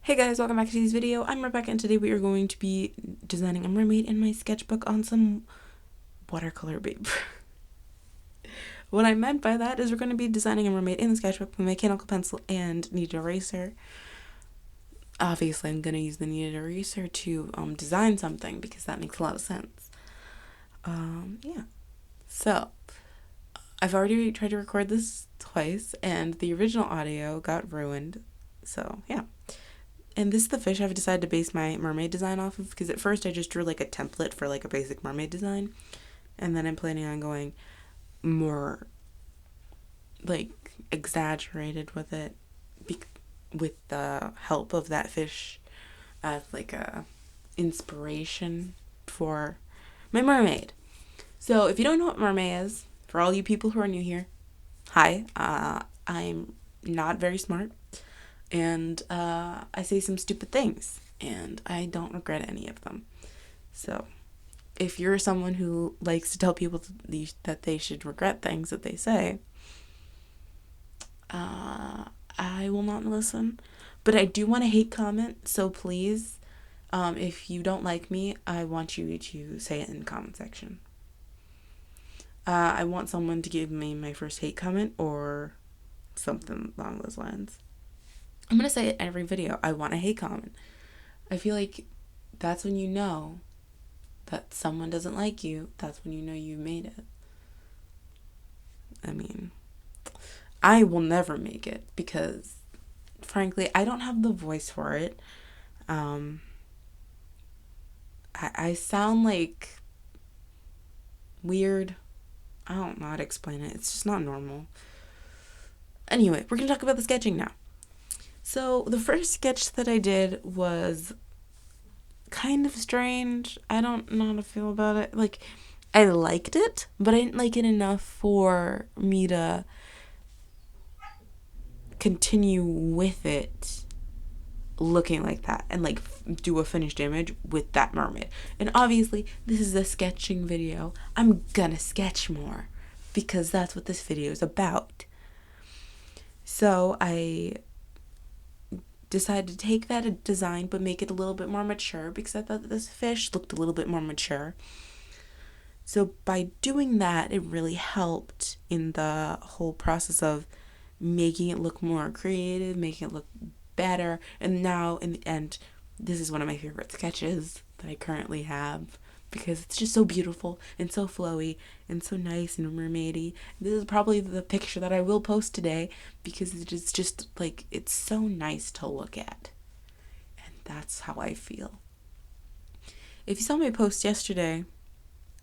Hey guys, welcome back to today's video. I'm Rebecca and today we are going to be designing a mermaid in my sketchbook on some watercolor paper. What I meant by that is we're going to be designing a mermaid in the sketchbook with a mechanical pencil and kneaded eraser. Obviously I'm going to use the kneaded eraser to design something because that makes a lot of sense. Yeah. So, I've already tried to record this twice and the original audio got ruined. So, yeah. And this is the fish I've decided to base my mermaid design off of, because at first I just drew like a template for like a basic mermaid design, and then I'm planning on going more like exaggerated with it with the help of that fish as like a inspiration for my mermaid. So if you don't know what mermay is, for all you people who are new here, hi, I'm not very smart. And I say some stupid things, and I don't regret any of them. So, if you're someone who likes to tell people that they should regret things that they say, I will not listen. But I do want to hate comment, so please, if you don't like me, I want you to say it in the comment section. I want someone to give me my first hate comment or something along those lines. I'm going to say it every video. I want a hate comment. I feel like that's when you know that someone doesn't like you. That's when you know you made it. I mean, I will never make it because, frankly, I don't have the voice for it. I sound like weird. I don't know how to explain it. It's just not normal. Anyway, we're going to talk about the sketching now. So the first sketch that I did was kind of strange. I don't know how to feel about it. Like, I liked it, but I didn't like it enough for me to continue with it looking like that and like do a finished image with that mermaid. And obviously, this is a sketching video. I'm gonna sketch more because that's what this video is about. So I decided to take that design but make it a little bit more mature because I thought that this fish looked a little bit more mature. So by doing that, it really helped in the whole process of making it look more creative, making it look better. And now in the end, this is one of my favorite sketches that I currently have because it's just so beautiful and so flowy and so nice and mermaidy. This is probably the picture that I will post today because it is just like, it's so nice to look at. And that's how I feel. If you saw my post yesterday,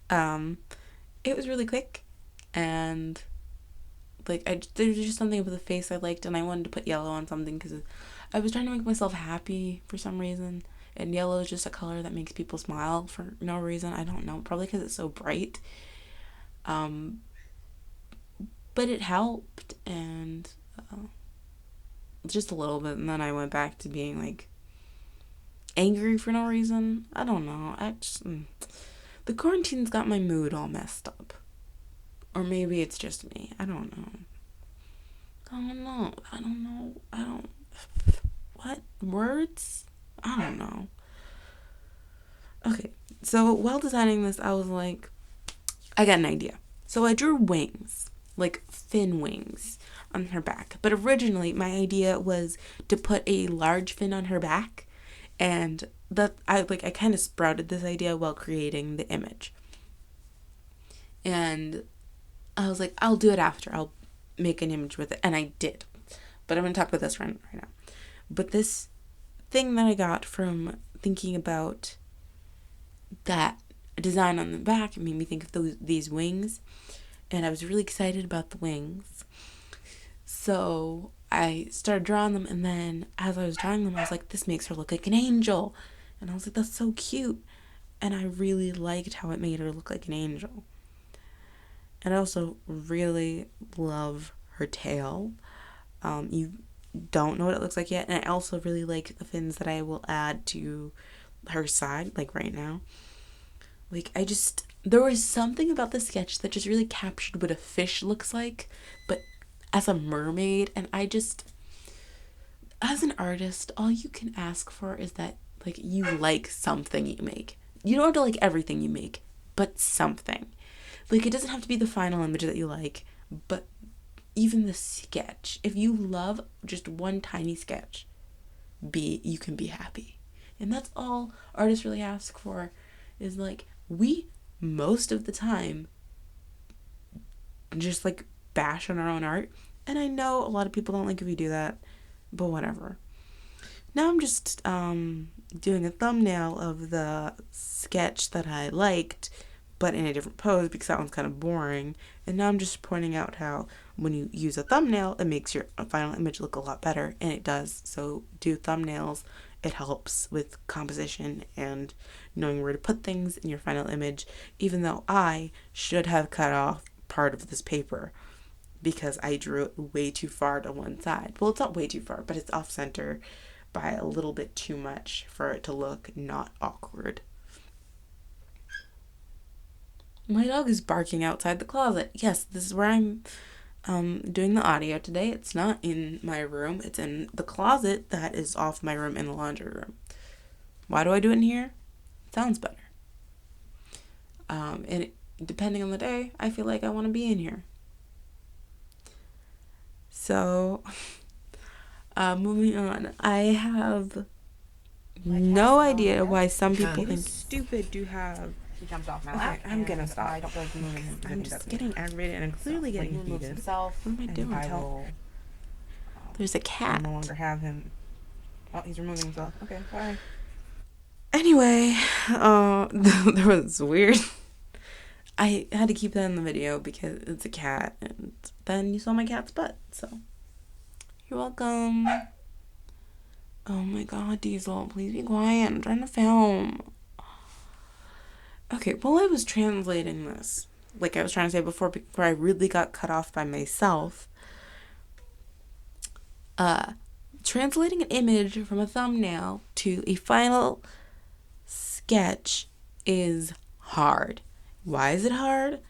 it was really quick and like there's just something about the face I liked and I wanted to put yellow on something because I was trying to make myself happy for some reason, and yellow is just a color that makes people smile for no reason. I don't know, probably because it's so bright. But it helped, and just a little bit, and then I went back to being like angry for no reason. I don't know. The quarantine's got my mood all messed up, or maybe it's just me. I don't know. What? Words? I don't know. Okay, so while designing this, I was like, I got an idea. So I drew wings, like fin wings, on her back. But originally, my idea was to put a large fin on her back, and that I kind of sprouted this idea while creating the image. And I was like, I'll do it after. I'll make an image with it, and I did. But I'm going to talk about this right now. But this thing that I got from thinking about that design on the back, it made me think of these wings, and I was really excited about the wings. So I started drawing them, and then as I was drawing them, I was like, this makes her look like an angel. And I was like, that's so cute. And I really liked how it made her look like an angel. And I also really love her tail. You don't know what it looks like yet. And I also really like the fins that I will add to her side, like right now. Like, there was something about the sketch that just really captured what a fish looks like, but as a mermaid. And as an artist, all you can ask for is that, like, you like something you make. You don't have to like everything you make, but something. Like, it doesn't have to be the final image that you like, but even the sketch. If you love just one tiny sketch, you can be happy. And that's all artists really ask for, is like, we most of the time just like bash on our own art. And I know a lot of people don't like if you do that, but whatever. Now I'm just doing a thumbnail of the sketch that I liked, but in a different pose because that one's kind of boring. And now I'm just pointing out how when you use a thumbnail, it makes your final image look a lot better, and it does. So do thumbnails. It helps with composition and knowing where to put things in your final image, even though I should have cut off part of this paper because I drew it way too far to one side. Well, it's not way too far, but it's off center by a little bit too much for it to look not awkward. My dog is barking outside the closet. Yes, this is where I'm doing the audio today. It's not in my room. It's in the closet that is off my room in the laundry room. Why do I do it in here? It sounds better. Depending on the day, I feel like I want to be in here. So, moving on. I have no idea why some people think it's stupid to have. He jumped off my lap. I'm gonna stop. I don't feel like moving him. I'm just getting aggravated and I'm clearly getting he moves heated. himself. What am I doing? I will, There's a cat. no longer have him. Oh, he's removing himself. Okay, bye. Anyway, that was weird. I had to keep that in the video because it's a cat, and then you saw my cat's butt, so you're welcome. Oh my god, Diesel, please be quiet. I'm trying to film. Okay, while I was translating this, like I was trying to say before I really got cut off by myself, translating an image from a thumbnail to a final sketch is hard. Why is it hard?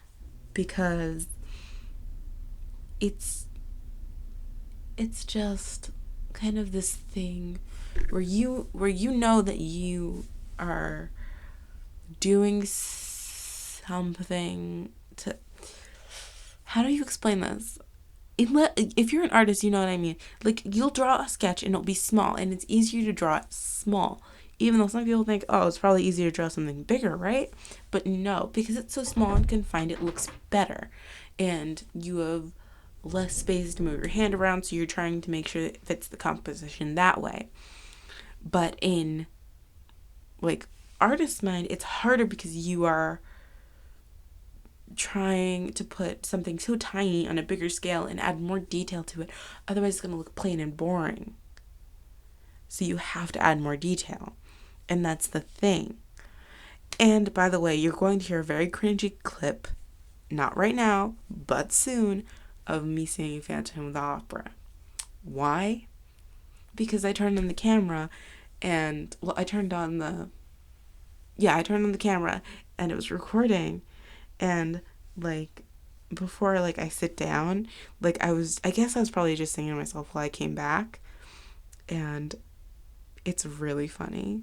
Because it's just kind of this thing where you know that you are doing something to, how do you explain this? If you're an artist, you know what I mean. Like, you'll draw a sketch and it'll be small, and it's easier to draw it small, even though some people think, oh, it's probably easier to draw something bigger, right? But no, because it's so small and confined, it looks better, and you have less space to move your hand around, so you're trying to make sure it fits the composition that way. But in, like, artist's mind, it's harder because you are trying to put something so tiny on a bigger scale and add more detail to it. Otherwise, it's going to look plain and boring. So you have to add more detail. And that's the thing. And by the way, you're going to hear a very cringy clip, not right now, but soon, of me singing Phantom of the Opera. Why? Because I turned on the camera and, well, I turned on the camera and it was recording, and like before like I sit down, like I guess I was probably just singing to myself while I came back, and it's really funny.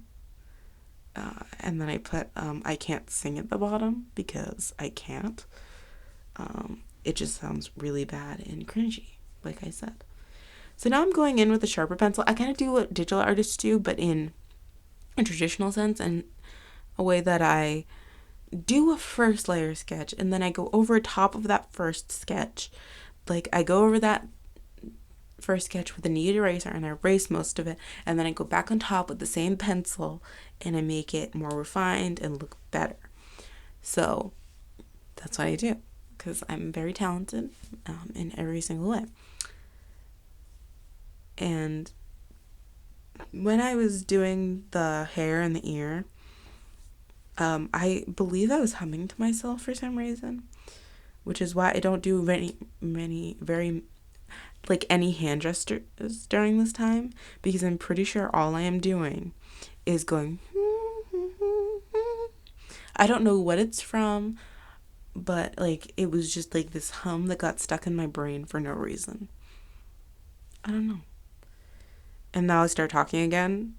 And then I put I can't sing at the bottom because I can't. It just sounds really bad and cringy, like I said. So now I'm going in with a sharper pencil. I kind of do what digital artists do, but in a traditional sense, and a way that I do a first layer sketch and then I go over top of that first sketch. Like, I go over that first sketch with a kneaded eraser and I erase most of it, and then I go back on top with the same pencil and I make it more refined and look better. So that's what I do, because I'm very talented in every single way. And when I was doing the hair and the ear, I believe I was humming to myself for some reason, which is why I don't do any hand gestures during this time, because I'm pretty sure all I am doing is going. I don't know what it's from, but like it was just like this hum that got stuck in my brain for no reason. I don't know. And now I start talking again,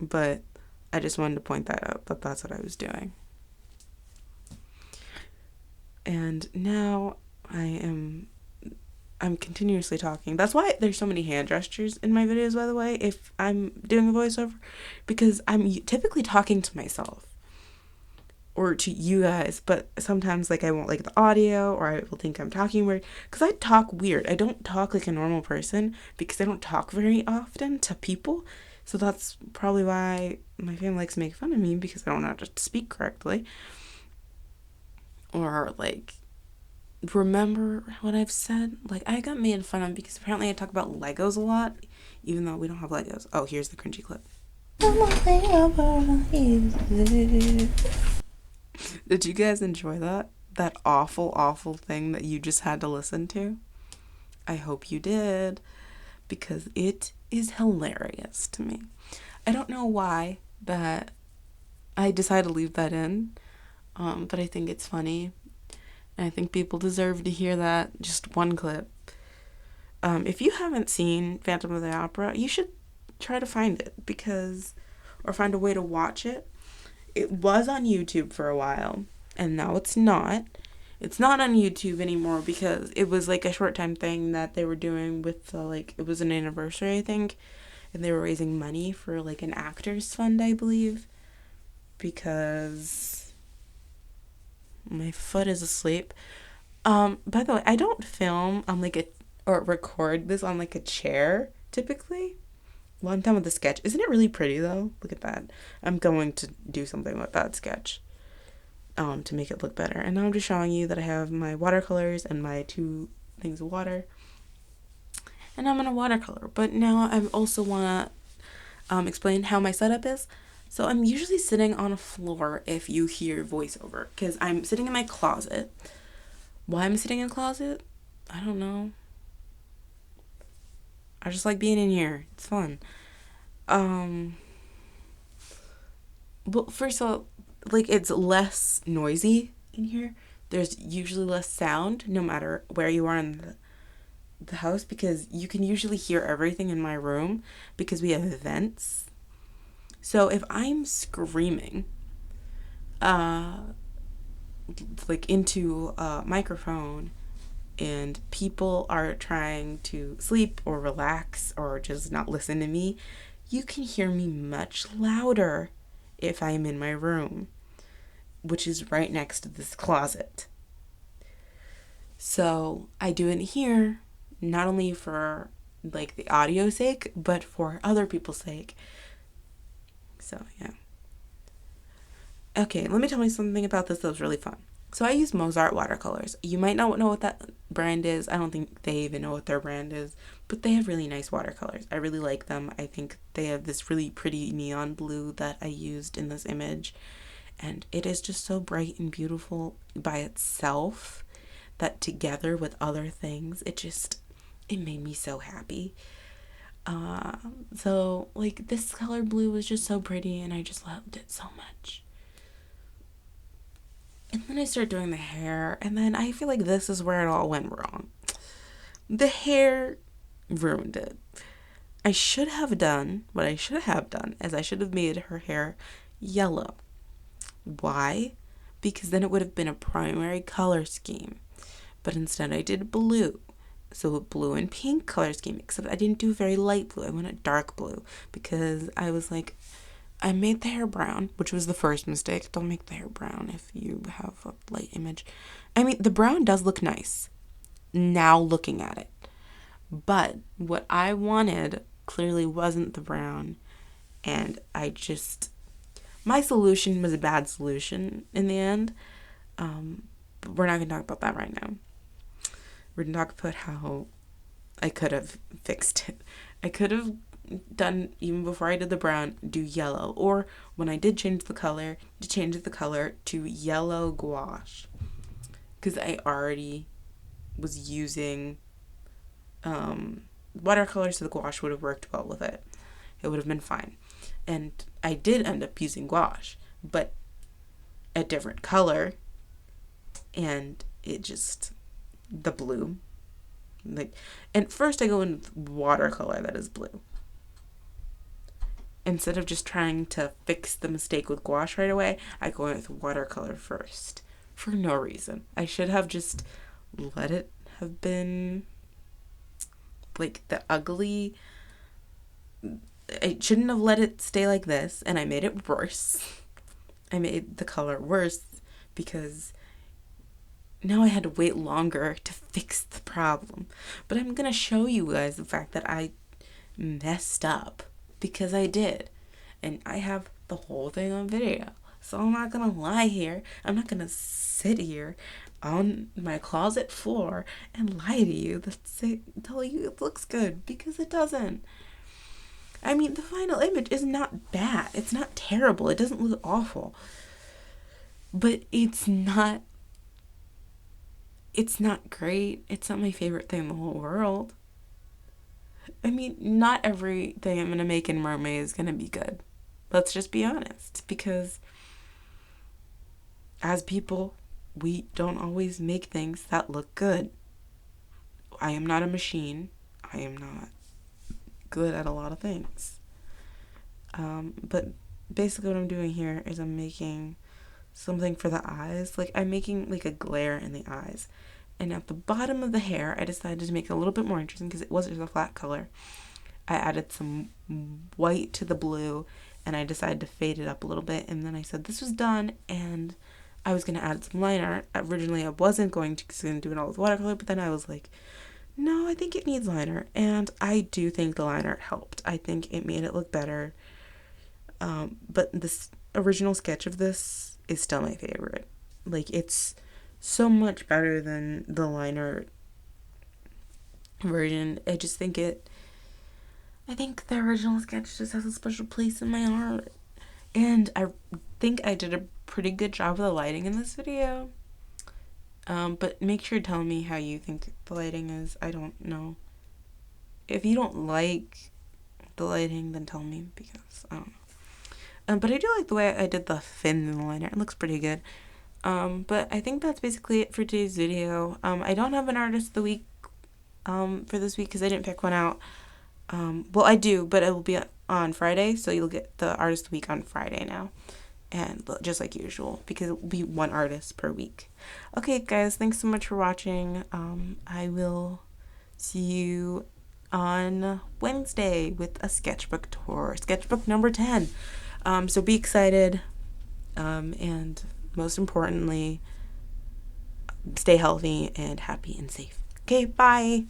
but I just wanted to point that out, that that's what I was doing. And now I'm continuously talking. That's why there's so many hand gestures in my videos, by the way, if I'm doing a voiceover, because I'm typically talking to myself or to you guys, but sometimes like I won't like the audio, or I will think I'm talking weird, because I talk weird. I don't talk like a normal person because I don't talk very often to people. So that's probably why my family likes to make fun of me, because I don't know how to speak correctly. Or like remember what I've said. Like I got made fun of because apparently I talk about Legos a lot, even though we don't have Legos. Oh, here's the cringy clip. Did you guys enjoy that? That awful, awful thing that you just had to listen to? I hope you did, because it is hilarious to me. I don't know why that I decided to leave that in, but I think it's funny. And I think people deserve to hear that, just one clip. If you haven't seen Phantom of the Opera, you should try to find it, or find a way to watch it. It was on YouTube for a while, and now it's not. It's not on YouTube anymore because it was like a short time thing that they were doing with it was an anniversary, I think, and they were raising money for like an actors fund, I believe, because my foot is asleep. By the way, I don't film on or record this on like a chair typically. Well, I'm done with the sketch. Isn't it really pretty though? Look at that. I'm going to do something with that sketch to make it look better. And now I'm just showing you that I have my watercolors and my 2 things of water. And I'm gonna watercolor. But now I also want to explain how my setup is. So I'm usually sitting on a floor if you hear voiceover, because I'm sitting in my closet. Why I'm sitting in a closet? I don't know. I just like being in here. It's fun. Well, first of all, it's less noisy in here. There's usually less sound, no matter where you are in the house, because you can usually hear everything in my room because we have vents. So if I'm screaming, into a microphone, and people are trying to sleep or relax or just not listen to me, you can hear me much louder if I'm in my room, which is right next to this closet. So I do it here, not only for the audio sake, but for other people's sake. So yeah. Okay, let me tell you something about this that was really fun. So I use Mozart watercolors. You might not know what that brand is. I don't think they even know what their brand is, but they have really nice watercolors. I really like them. I think they have this really pretty neon blue that I used in this image, and it is just so bright and beautiful by itself that together with other things, it made me so happy. So this color blue was just so pretty, and I just loved it so much. And then I started doing the hair, and then I feel like this is where it all went wrong. The hair ruined it. What I should have done is I should have made her hair yellow. Why? Because then it would have been a primary color scheme. But instead I did blue. So a blue and pink color scheme, except I didn't do very light blue. I went a dark blue because I was like, I made the hair brown, which was the first mistake. Don't make the hair brown if you have a light image. I mean, the brown does look nice now looking at it. But what I wanted clearly wasn't the brown. And my solution was a bad solution in the end. But we're not going to talk about that right now. We're going to talk about how I could have fixed it. I could have done, even before I did the brown, do yellow, or when I did change the color, to change the color to yellow gouache, because I already was using watercolor, so the gouache would have worked well with it. It would have been fine. And I did end up using gouache, but a different color, and the blue, and first I go in with watercolor that is blue. instead of just trying to fix the mistake with gouache right away, I go in with watercolor first for no reason. I should have just let it have been like the ugly. I shouldn't have let it stay like this, and I made it worse. I made the color worse because now I had to wait longer to fix the problem. But I'm gonna show you guys the fact that I messed up, because I did. And I have the whole thing on video. So I'm not gonna lie here. I'm not gonna sit here on my closet floor and lie to you tell you it looks good, because it doesn't. I mean, the final image is not bad. It's not terrible. It doesn't look awful. But it's not great. It's not my favorite thing in the whole world. I mean, not everything I'm going to make in mermay is going to be good. Let's just be honest. Because as people, we don't always make things that look good. I am not a machine. I am not good at a lot of things. But basically what I'm doing here is I'm making something for the eyes. Like, I'm making like a glare in the eyes. And at the bottom of the hair, I decided to make it a little bit more interesting because it was just a flat color. I added some white to the blue, and I decided to fade it up a little bit. And then I said this was done, and I was going to add some line art. Originally, I wasn't going to, because I was going to do it all with watercolor, but then I was like, no, I think it needs line art. And I do think the line art helped. I think it made it look better. But this original sketch of this is still my favorite. Like, it's so much better than the line art version. I think the original sketch just has a special place in my heart. And I think I did a pretty good job of the lighting in this video. But make sure to tell me how you think the lighting is. I don't know. If you don't like the lighting, then tell me, because I don't know. But I do like the way I did the fin in the liner. It looks pretty good. But I think that's basically it for today's video. I don't have an artist of the week for this week because I didn't pick one out. Well, I do, but it will be on Friday, so you'll get the artist of the week on Friday now. And just like usual, because it will be one artist per week. Okay, guys, thanks so much for watching. I will see you on Wednesday with a sketchbook tour, sketchbook number 10. So be excited, and most importantly, stay healthy and happy and safe. Okay, bye.